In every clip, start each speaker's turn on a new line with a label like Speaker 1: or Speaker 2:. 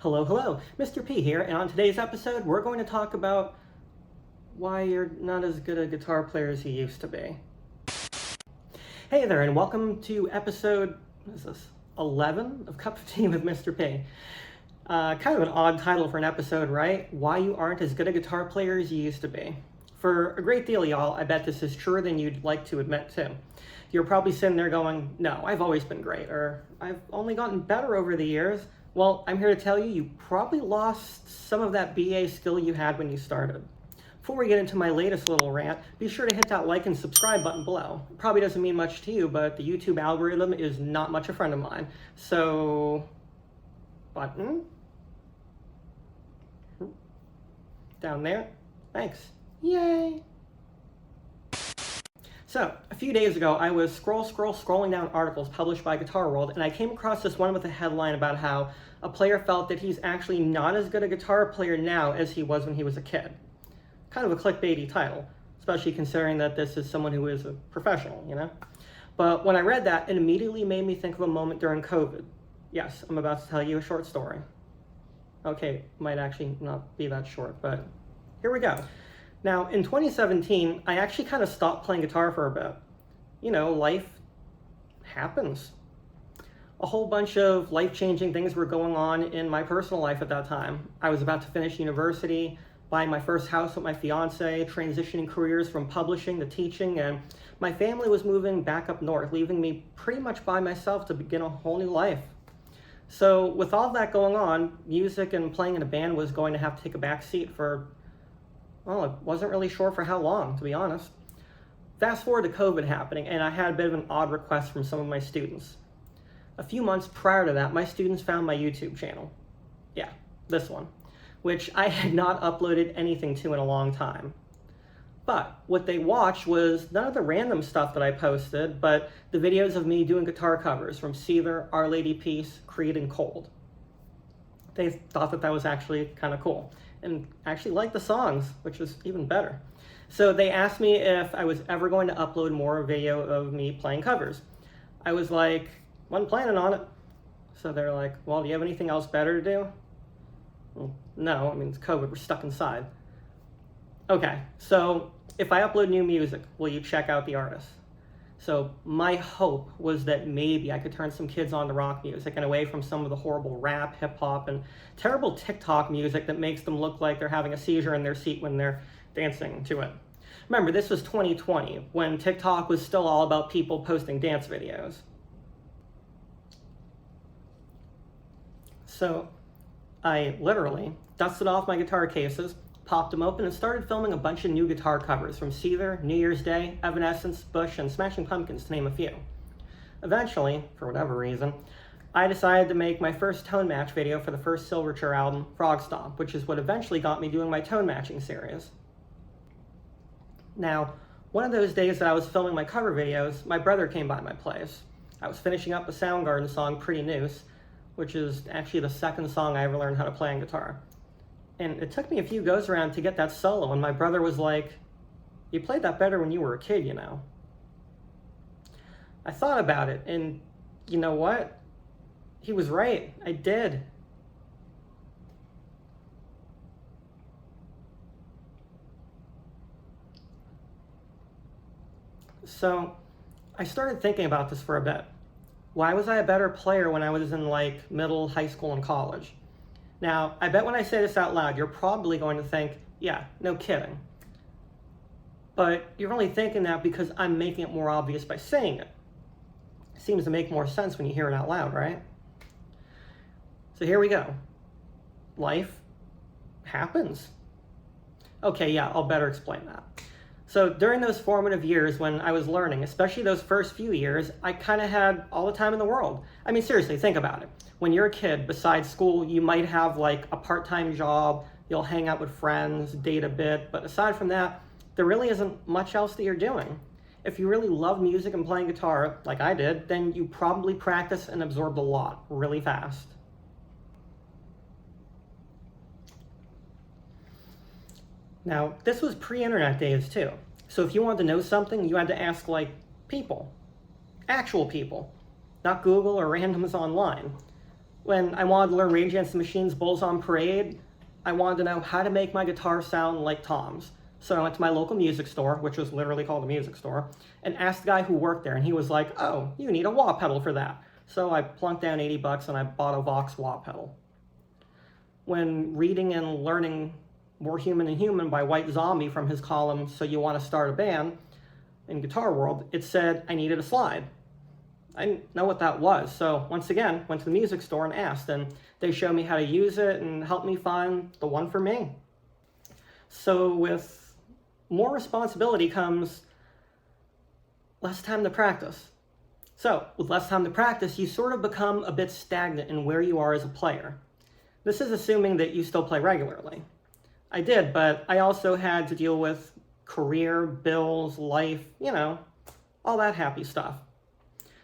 Speaker 1: Hello, hello, Mr. P here, and on today's episode, we're going to talk about why you're not as good a guitar player as you used to be. Hey there, and welcome to episode, what is this, 11 of Cup of Tea with Mr. P. Kind of an odd title for an episode, right? Why you aren't as good a guitar player as you used to be. For a great deal of y'all, I bet this is truer than you'd like to admit to. You're probably sitting there going, no, I've always been great, or I've only gotten better over the years. Well, I'm here to tell you, you probably lost some of that BA skill you had when you started. Before we get into my latest little rant, be sure to hit that like and subscribe button below. It probably doesn't mean much to you, but the YouTube algorithm is not much a friend of mine. So, button. Down there. Thanks. Yay! So, a few days ago, I was scrolling down articles published by Guitar World, and I came across this one with a headline about how a player felt that he's actually not as good a guitar player now as he was when he was a kid. Kind of a clickbaity title, especially considering that this is someone who is a professional, you know? But when I read that, it immediately made me think of a moment during COVID. Yes, I'm about to tell you a short story. Okay, might actually not be that short, but here we go. Now, in 2017, I actually kind of stopped playing guitar for a bit. You know, life happens. A whole bunch of life-changing things were going on in my personal life at that time. I was about to finish university, buying my first house with my fiance, transitioning careers from publishing to teaching, and my family was moving back up north, leaving me pretty much by myself to begin a whole new life. So with all that going on, music and playing in a band was going to have to take a back seat for, well, I wasn't really sure for how long, to be honest. Fast forward to COVID happening, and I had a bit of an odd request from some of my students. A few months prior to that, my students found my YouTube channel. Yeah, this one, which I had not uploaded anything to in a long time. But what they watched was none of the random stuff that I posted, but the videos of me doing guitar covers from Seether, Our Lady Peace, Creed, and Cold. They thought that that was actually kind of cool, and actually liked the songs, which is even better. So they asked me if I was ever going to upload more video of me playing covers. I was like, wasn't planning on it. So they're like, well, do you have anything else better to do? Well, no, I mean, it's COVID, we're stuck inside. Okay, so if I upload new music, will you check out the artist? So my hope was that maybe I could turn some kids on to rock music and away from some of the horrible rap, hip hop, and terrible TikTok music that makes them look like they're having a seizure in their seat when they're dancing to it. Remember, this was 2020, when TikTok was still all about people posting dance videos. So I literally dusted off my guitar cases, popped them open, and started filming a bunch of new guitar covers from Seether, New Year's Day, Evanescence, Bush, and Smashing Pumpkins, to name a few. Eventually, for whatever reason, I decided to make my first tone match video for the first Silverchair album, Frog Stomp, which is what eventually got me doing my tone matching series. Now, one of those days that I was filming my cover videos, my brother came by my place. I was finishing up the Soundgarden song, Pretty Noose, which is actually the second song I ever learned how to play on guitar. And it took me a few goes around to get that solo, and my brother was like, you played that better when you were a kid, you know. I thought about it, and you know what? He was right. I did. So I started thinking about this for a bit. Why was I a better player when I was in like middle, high school, and college? Now, I bet when I say this out loud, you're probably going to think, yeah, no kidding. But you're only thinking that because I'm making it more obvious by saying it. It seems to make more sense when you hear it out loud, right? So here we go. Life happens. Okay, yeah, I'll better explain that. So during those formative years when I was learning, especially those first few years, I kind of had all the time in the world. I mean, seriously, think about it. When you're a kid, besides school, you might have like a part-time job, you'll hang out with friends, date a bit, but aside from that, there really isn't much else that you're doing. If you really love music and playing guitar, like I did, then you probably practice and absorbed a lot really fast. Now, this was pre-internet days too. So if you wanted to know something, you had to ask people, actual people, not Google or randoms online. When I wanted to learn Rage Against the Machine's Bulls on Parade, I wanted to know how to make my guitar sound like Tom's. So I went to my local music store, which was literally called a music store, and asked the guy who worked there, and he was like, "Oh, you need a wah pedal for that." So I plunked down $80 and I bought a Vox wah pedal. When reading and learning More Human Than Human by White Zombie from his column, So You Want to Start a Band, in Guitar World, it said I needed a slide. I didn't know what that was, so once again, went to the music store and asked, and they showed me how to use it and helped me find the one for me. So with more responsibility comes less time to practice. So with less time to practice, you sort of become a bit stagnant in where you are as a player. This is assuming that you still play regularly. I did, but I also had to deal with career, bills, life, all that happy stuff.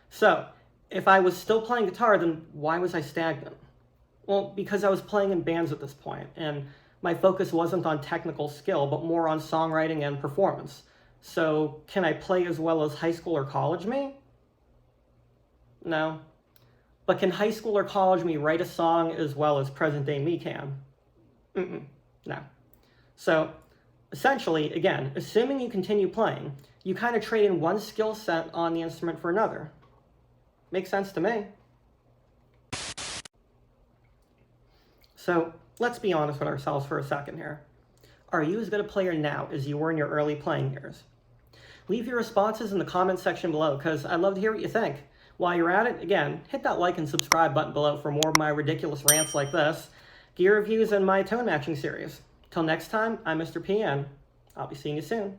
Speaker 1: So if I was still playing guitar, then why was I stagnant? Well, because I was playing in bands at this point, and my focus wasn't on technical skill, but more on songwriting and performance. So can I play as well as high school or college me? No. But can high school or college me write a song as well as present day me can? No. So essentially, again, assuming you continue playing, you kind of trade in one skill set on the instrument for another. Makes sense to me. So let's be honest with ourselves for a second here. Are you as good a player now as you were in your early playing years? Leave your responses in the comment section below, because I'd love to hear what you think. While you're at it, again, hit that like and subscribe button below for more of my ridiculous rants like this, gear reviews, and my tone matching series. Till next time, I'm Mr. P, and I'll be seeing you soon.